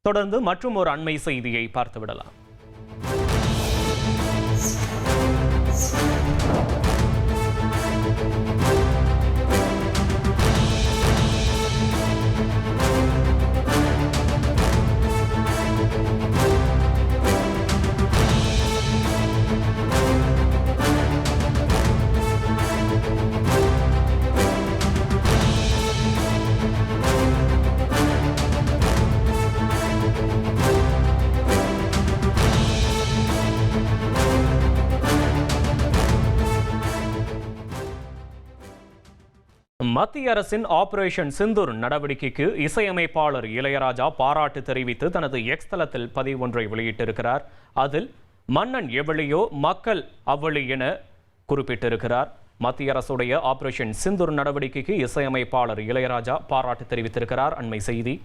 தொடர்ந்து மற்றும் ஒரு அண்மை செய்தியை பார்த்துவிடலாம். மத்திய அரசின் ஆபரேஷன் சிந்தூர் நடவடிக்கைக்கு இசையமைப்பாளர் இளையராஜா பாராட்டு தெரிவித்து தனது எக்ஸ் தளத்தில் பதிவு ஒன்றை வெளியிட்டிருக்கிறார். அதில் மன்னன் எவளியோ மக்கள் அவ்வளி என குறிப்பிட்டிருக்கிறார். மத்திய அரசுடைய ஆபரேஷன் சிந்தூர் நடவடிக்கைக்கு இசையமைப்பாளர் இளையராஜா பாராட்டு தெரிவித்திருக்கிறார். அண்மை செய்தி.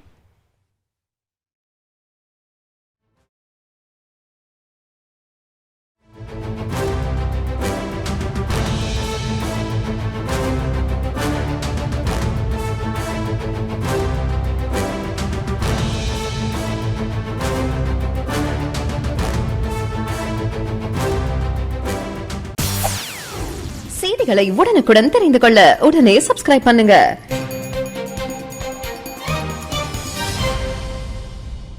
செய்திகளை உடனுக்குடன் தெரிந்து கொள்ள உடனே சப்ஸ்கிரைப் பண்ணுங்க.